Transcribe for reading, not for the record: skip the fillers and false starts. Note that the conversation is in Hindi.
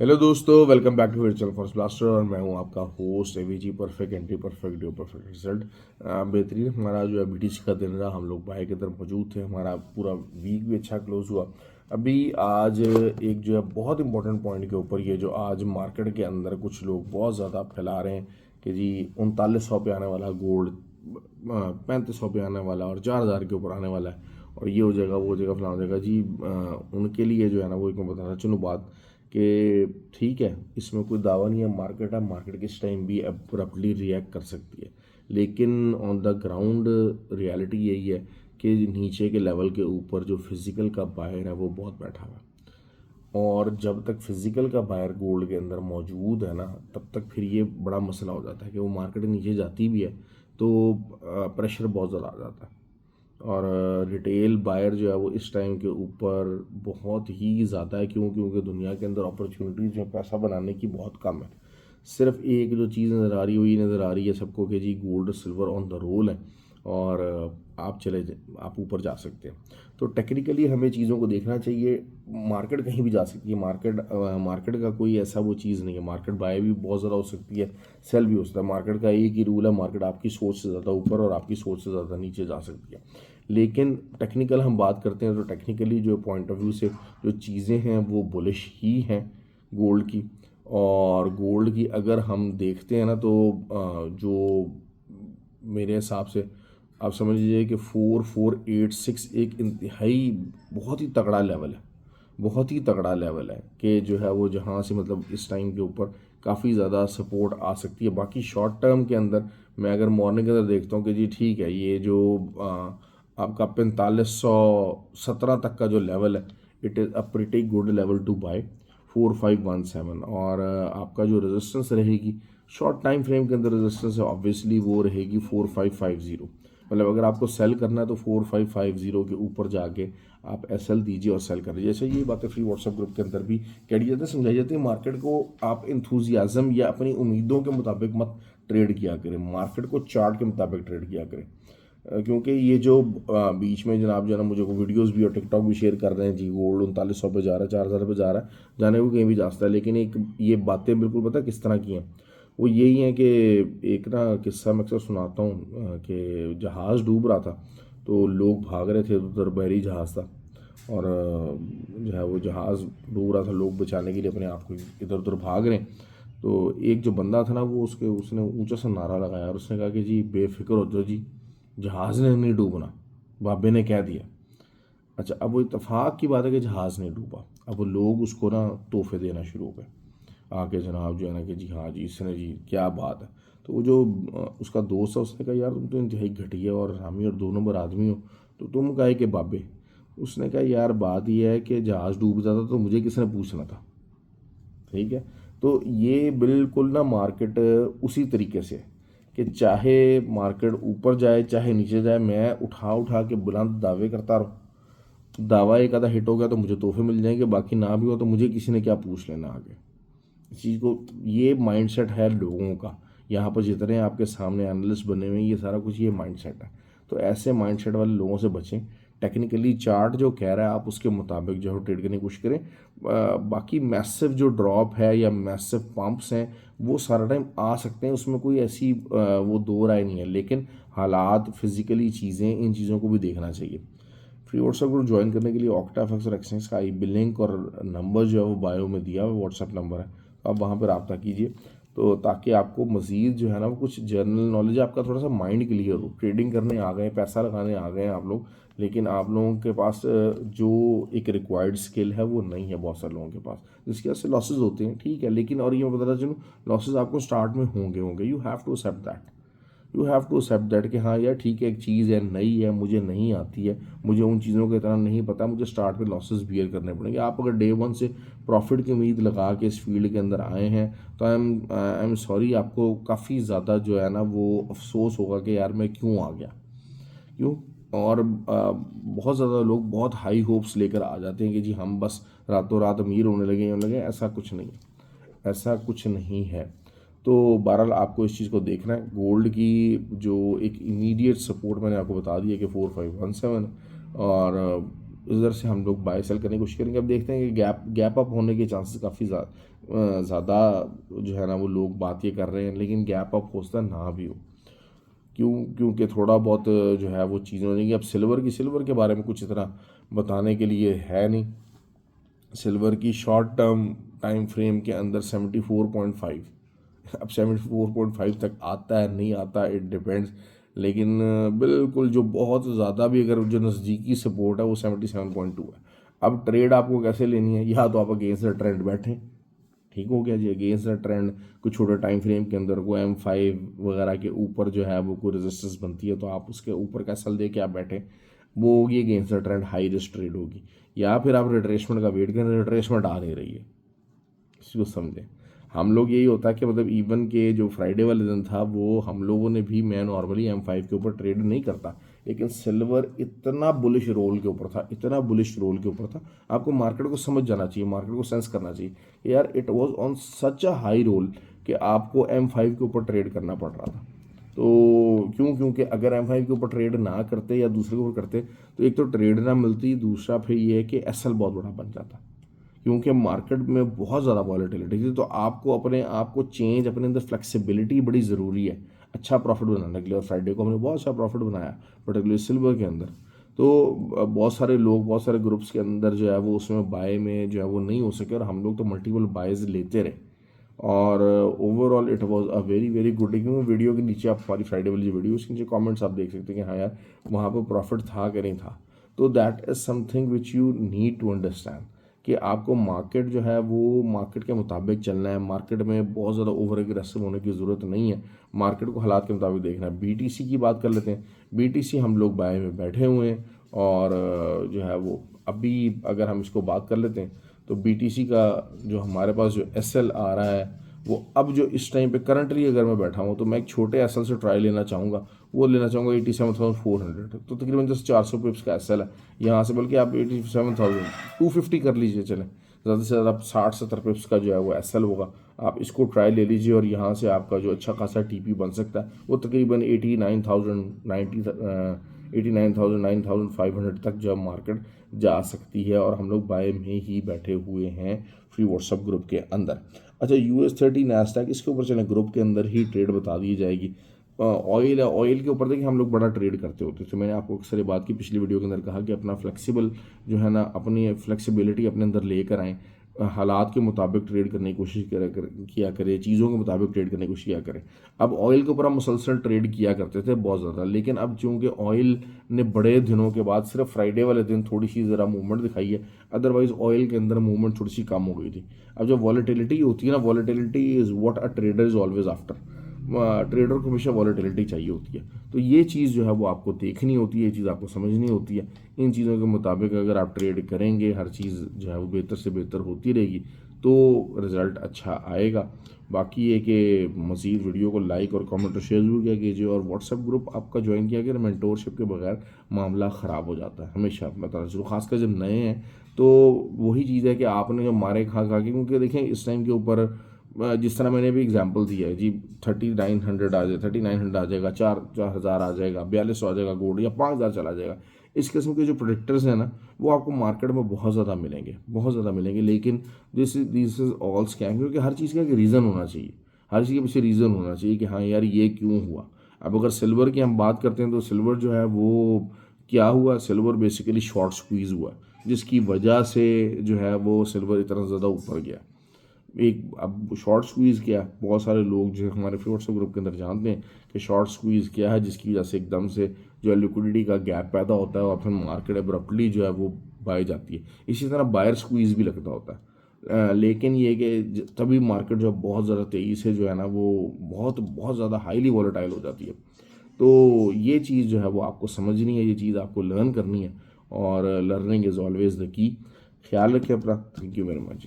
हेलो दोस्तों, welcome back to channel for blaster. और मैं हूं आपका host AVG. Perfect entry, perfect due, perfect result. बेहतरीन हमारा जो है बीटीसी का दिन रहा। हम लोग बाय की तरफ मौजूद थे। हमारा पूरा वीक भी अच्छा क्लोज हुआ। अभी आज एक जो है बहुत इंपॉर्टेंट पॉइंट के ऊपर, ये जो आज मार्केट के अंदर कुछ लोग बहुत ज़्यादा फैला रहे हैं कि जी 3900 पे आने वाला गोल्ड, 3500 पे आने वाला और 4000 के ऊपर आने वाला है, और ये हो जाएगा, वो हो जाएगा, फलाना हो जाएगा जी। उनके लिए जो है ना, वो एक मैं बताना चलूँ बात कि ठीक है, इसमें कोई दावा नहीं है। मार्केट है, मार्केट किस टाइम भी अब्रप्टली रिएक्ट कर सकती है, लेकिन ऑन द ग्राउंड रियलिटी यही है कि नीचे के लेवल के ऊपर जो फिजिकल का बायर है वो बहुत बैठा हुआ है। और जब तक फिजिकल का बायर गोल्ड के अंदर मौजूद है ना, तब तक फिर ये बड़ा मसला हो जाता है कि वो मार्केट नीचे जाती भी है तो प्रेशर बहुत ज़्यादा आ जाता है। और रिटेल बायर जो है वो इस टाइम के ऊपर बहुत ही ज़्यादा है। क्यों? क्योंकि दुनिया के अंदर अपॉर्चुनिटीज़ जो पैसा बनाने की बहुत कम है। सिर्फ एक जो चीज़ नज़र आ रही हुई नज़र आ रही है सबको कि जी gold silver on the roll है, और आप ऊपर जा सकते हैं। तो टेक्निकली हमें चीज़ों को देखना चाहिए। मार्केट कहीं भी जा सकती है। मार्केट का कोई ऐसा वो चीज़ नहीं है। मार्केट बाय भी बहुत ज़्यादा हो सकती है, सेल भी हो सकता है। मार्केट का एक ही रूल है, मार्केट आपकी सोच से ज़्यादा ऊपर और आपकी सोच से ज़्यादा नीचे जा सकती है। लेकिन टेक्निकल हम बात करते हैं तो टेक्निकली जो पॉइंट ऑफ व्यू से जो चीज़ें हैं वो बुलिश ही हैं गोल्ड की। और गोल्ड की अगर हम देखते हैं ना तो जो मेरे हिसाब से आप समझ लीजिए कि 4486 एक इंतहाई बहुत ही तगड़ा लेवल है। बहुत ही तगड़ा लेवल है कि जो है वो जहाँ से मतलब इस टाइम के ऊपर काफ़ी ज़्यादा सपोर्ट आ सकती है। बाकी शॉर्ट टर्म के अंदर मैं अगर मॉर्निंग के अंदर देखता हूँ कि जी ठीक है, ये जो आपका 4517 तक का जो लेवल है, it is a pretty good level to buy 4517। और आपका जो रेजिस्टेंस रहेगी शॉर्ट टाइम फ्रेम के अंदर, रेजिस्टेंस है ऑब्वियसली वो रहेगी 4550। मतलब अगर आपको सेल करना है तो 4550 के ऊपर जाके आप एसएल दीजिए और सेल कर लीजिए। जैसे ये बातें फ्री व्हाट्सएप ग्रुप के अंदर भी कही जाती है, समझाई जाती है। मार्केट को आप इंथुजियाज़म या अपनी उम्मीदों के मुताबिक मत ट्रेड किया करें, मार्केट को चार्ट के मुताबिक ट्रेड किया करें। क्योंकि ये जो बीच में जनाब जो है ना, मुझे को वीडियोस भी और टिकटॉक भी शेयर कर रहे हैं जी गोल्ड 3900 पे जा रहा है, 4000 पे जा रहा है, जाने को कहीं भी जा सकता है। लेकिन एक ये बातें बिल्कुल पता किस तरह की हैं, वो यही है कि एक ना किस्सा मैं अक्सर सुनाता हूँ कि जहाज़ डूब रहा था तो लोग भाग रहे थे उधर, बहरी जहाज़ था, और जो है वो जहाज़ डूब रहा था, लोग बचाने के लिए अपने आप को इधर उधर भाग रहे हैं। तो एक जो बंदा था ना, वो उसने ऊंचा सा नारा लगाया और उसने कहा कि जी बेफिक्र हो जाओ जी, जहाज़ ने नहीं डूबना, बाबे ने कह दिया। अच्छा, अब वो इत्तेफाक की बात है कि जहाज़ नहीं डूबा। अब वो लोग उसको ना तोहफे देना शुरू हो गए आके, जनाब जो है ना कि जी हाँ जी इसने जी क्या बात है। तो वो जो उसका दोस्त है उसने कहा यार तुम तो इंतहाई घटिया और हरामी और 2 नंबर आदमी हो, तो तुम कहे कि बाबे। उसने कहा यार बात यह है कि जहाज़ डूब जाता तो मुझे किसने पूछना था। ठीक है। तो ये बिल्कुल ना मार्केट उसी तरीके से है कि चाहे मार्केट ऊपर जाए चाहे नीचे जाए, मैं उठा उठा के बुलंद दावे करता रहूँ। दावा एक आधा हिट हो गया तो मुझे तोहफे मिल जाएंगे, बाकी ना भी हो तो मुझे किसी ने क्या पूछ लेना आगे। इस चीज़ को, ये माइंडसेट है लोगों का। यहाँ पर जितने आपके सामने एनालिस्ट बने हुए हैं, ये सारा कुछ ये माइंडसेट है। तो ऐसे माइंडसेट वाले लोगों से बचें। टेक्निकली चार्ट जो कह रहा है आप उसके मुताबिक जो है ट्रेड करने की कोशिश करें। बाकी मैसिव जो ड्रॉप है या मैसिव पंप्स हैं वो सारा टाइम आ सकते हैं, उसमें कोई ऐसी वो दो राय नहीं है। लेकिन हालात, फिजिकली चीज़ें, इन चीज़ों को भी देखना चाहिए। फ्री व्हाट्सएप ग्रुप ज्वाइन करने के लिए ऑक्टाफेक्स और एक्सचेंज का आई लिंक और नंबर जो है वो बायो में दिया हुआ व्हाट्सएप नंबर है, तो आप वहाँ पर रब्ता कीजिए। तो ताकि आपको मज़ीद जो है ना वो कुछ जनरल नॉलेज, आपका थोड़ा सा माइंड क्लियर हो। ट्रेडिंग करने आ गए, पैसा लगाने आ गए हैं आप लोग, लेकिन आप लोगों के पास जो एक रिक्वायर्ड स्किल है वो नहीं है बहुत सारे लोगों के पास, जिसकी वजह से लॉसेज होते हैं। ठीक है, लेकिन और ये मैं बताना चलूँ, लॉसेज आपको स्टार्ट में होंगे होंगे। You have to accept that. You have to accept that कि हाँ यार ठीक है, एक चीज़ है, नई है, मुझे नहीं आती है, मुझे उन चीज़ों का इतना नहीं पता, मुझे स्टार्ट में लॉसेस बियर करने पड़ेंगे। आप अगर डे वन से प्रॉफिट की उम्मीद लगा के इस फील्ड के अंदर आए हैं तो आई एम सॉरी, आपको काफ़ी ज़्यादा जो है ना वो अफसोस होगा कि यार मैं क्यों आ गया, क्यों। और बहुत ज़्यादा लोग बहुत हाई होप्स लेकर आ जाते हैं कि जी हम बस रातों रात अमीर होने लगे। ऐसा कुछ नहीं, ऐसा कुछ नहीं है। तो बहरहाल आपको इस चीज़ को देखना है। गोल्ड की जो एक इमीडिएट सपोर्ट मैंने आपको बता दिया कि 4517, और उधर से हम लोग बाय सेल करने की कोशिश करेंगे। अब देखते हैं कि गैप अप होने के चांसेस काफ़ी ज़्यादा जो है ना वो लोग बात ये कर रहे हैं, लेकिन गैप अप हो सकता ना भी हो। क्योंकि थोड़ा बहुत जो है वो चीज़ें हो जाएंगी। अब सिल्वर के बारे में कुछ इतना बताने के लिए है नहीं। सिल्वर की शॉर्ट टर्म टाइम फ्रेम के अंदर 74.5, अब 74.5 तक आता है नहीं आता, इट डिपेंड्स। लेकिन बिल्कुल जो बहुत ज़्यादा भी अगर जो नज़दीकी सपोर्ट है वो 77.2 है। अब ट्रेड आपको कैसे लेनी है, या तो आप अगेंस्ट द ट्रेंड बैठें, ठीक हो गया जी, अगेंस्ट द ट्रेंड कुछ छोटे टाइम फ्रेम के अंदर कोई M5 वगैरह के ऊपर जो है वो कोई रेजिस्टेंस बनती है तो आप उसके ऊपर का सेल दे के आप बैठे, वो होगी against the trend high risk trade होगी। या फिर आप रिट्रेसमेंट का वेट करें, रिट्रेसमेंट आ नहीं रही है, इसको समझें। हम लोग यही होता है कि मतलब इवन के जो फ्राइडे वाले दिन था वो हम लोगों ने भी, मैं नॉर्मली M5 के ऊपर ट्रेड नहीं करता, लेकिन सिल्वर इतना बुलिश रोल के ऊपर था, इतना बुलिश रोल के ऊपर था। आपको मार्केट को समझ जाना चाहिए, मार्केट को सेंस करना चाहिए यार, it was on such a high roll कि आपको M5 के ऊपर ट्रेड करना पड़ रहा था। तो क्योंकि अगर M5 के ऊपर ट्रेड ना करते या दूसरे के ऊपर करते तो एक तो ट्रेड ना मिलती, दूसरा फिर ये है कि SL बहुत बड़ा बन जाता, क्योंकि मार्केट में बहुत ज़्यादा वॉलेटिलिटी थी। तो आपको अपने आप को चेंज, अपने अंदर फ्लेक्सिबिलिटी बड़ी ज़रूरी है अच्छा प्रॉफिट बनाने के लिए। और फ्राइडे को हमने बहुत अच्छा प्रॉफिट बनाया, पर्टिकुलरली सिल्वर के अंदर। तो बहुत सारे लोग, बहुत सारे ग्रुप्स के अंदर जो है वो उसमें बाय में जो है वो नहीं हो सके, और हम लोग तो मल्टीपल बायज लेते रहे। और overall it was a very very good. क्योंकि वीडियो के नीचे आप हमारी फ्राइडे वाली जो वीडियो उसके नीचे कमेंट्स आप देख सकते हैं कि हाँ यार वहाँ पर प्रॉफिट था कि नहीं था। तो that is something which you need to understand कि आपको मार्केट जो है वो मार्केट के मुताबिक चलना है। मार्केट में बहुत ज़्यादा ओवर एग्रेसिव होने की ज़रूरत नहीं है, मार्केट को हालात के मुताबिक देखना है। BTC की बात कर लेते हैं। BTC हम लोग बाय में बैठे हुए हैं, और जो है वो अभी अगर हम इसको बात कर लेते हैं तो BTC का जो हमारे पास जो SL आ रहा है वो अब जो इस टाइम पे करंटली अगर मैं बैठा हूँ तो मैं एक छोटे SL से ट्राई लेना चाहूँगा, वो लेना चाहूँगा 87,400। तो तकरीबन जैसे 400 पिप्स का SL है यहाँ से, बल्कि आप 87,250 कर लीजिए, चलें ज़्यादा से ज़्यादा 60-70 पिप्स का जो है वो SL होगा। आप इसको ट्राई ले लीजिए और यहाँ से आपका जो अच्छा खासा TP बन सकता है वो तकरीबन 89,500 तक जो मार्केट जा सकती है। और हम लोग बाय में ही बैठे हुए हैं फ्री व्हाट्सएप ग्रुप के अंदर। अच्छा, US30 नैस्डैक, इसके ऊपर चलें, ग्रुप के अंदर ही ट्रेड बता दी जाएगी। ऑयल है, ऑयल के ऊपर देखिए हम लोग बड़ा ट्रेड करते होते थे। मैंने आपको अक्सर ये बात की पिछली वीडियो के अंदर कहा कि अपना फ्लेक्सिबल जो है ना, अपनी फ्लेक्सिबिलिटी अपने अंदर लेकर आएँ, हालात के मुताबिक ट्रेड करने की कोशिश किया करें, चीज़ों के मुताबिक ट्रेड करने की कोशिश किया करें। अब ऑयल के ऊपर हम मुसलसल ट्रेड किया करते थे बहुत ज़्यादा, लेकिन अब चूँकि ऑयल ने बड़े दिनों के बाद सिर्फ फ्राइडे वाले दिन थोड़ी सी ज़रा मूवमेंट दिखाई है, अदरवाइज़ ऑयल के अंदर मूवमेंट थोड़ी सी कम हो गई थी। अब जब वॉलेटिलिटी होती है ना, volatility is what a trader is always after. Trader को हमेशा वॉलेटिलिटी चाहिए होती है। तो ये चीज़ जो है वो आपको देखनी होती है, ये चीज़ आपको समझनी होती है। इन चीज़ों के मुताबिक अगर आप ट्रेड करेंगे, हर चीज़ जो है वो बेहतर से बेहतर होती रहेगी, तो रिज़ल्ट अच्छा आएगा। बाकी ये कि मज़ीद वीडियो को लाइक और कमेंट और शेयर जरूर किया कीजिए, और व्हाट्सएप ग्रुप आपका ज्वाइन किया गया, मेंटोरशिप के बगैर मामला ख़राब हो जाता है, हमेशा बताना शुरू, खासकर जब नए हैं। तो वही चीज़ है कि आपने जो मारे खा खा के, क्योंकि देखें इस टाइम के ऊपर जिस तरह मैंने भी एग्जांपल दिया है जी, 3900 आ जाए, 3900 आ जाएगा, 4,000 आ जाएगा, 4200 आ जाएगा गोल्ड, या 5,000 चला जाएगा। इस किस्म के जो प्रोडिक्टर्स हैं ना वो आपको मार्केट में बहुत ज़्यादा मिलेंगे, बहुत ज़्यादा मिलेंगे। लेकिन दिस इज़ ऑल स्कैम, क्योंकि हर चीज़ का एक रीज़न होना चाहिए, हर चीज़ के पीछे रीज़न होना चाहिए कि हाँ यार ये क्यों हुआ। अब अगर सिल्वर की हम बात करते हैं तो सिल्वर जो है वो क्या हुआ, सिल्वर बेसिकली शॉर्ट स्क्वीज़ हुआ, जिसकी वजह से जो है वो सिल्वर इतना ज़्यादा ऊपर गया। एक अब शॉर्ट स्क्वीज़ क्या है, बहुत सारे लोग जो हमारे व्हाट्सएप ग्रुप के अंदर जानते हैं कि शॉर्ट स्क्वीज़ क्या है, जिसकी वजह से एकदम से जो है लिक्विडिटी का गैप पैदा होता है और फिर मार्केट अब्रप्टली जो है वो बाय जाती है। इसी तरह बायर स्क्वीज़ भी लगता होता है। लेकिन ये कि तभी मार्केट जो है बहुत ज़्यादा तेज़ी से जो है ना वो बहुत बहुत ज़्यादा हाईली वॉलेटाइल हो जाती है। तो ये चीज़ जो है वो आपको समझनी है, ये चीज़ आपको लर्न करनी है, और learning is always the key. ख्याल रखें अपना। Thank you very much.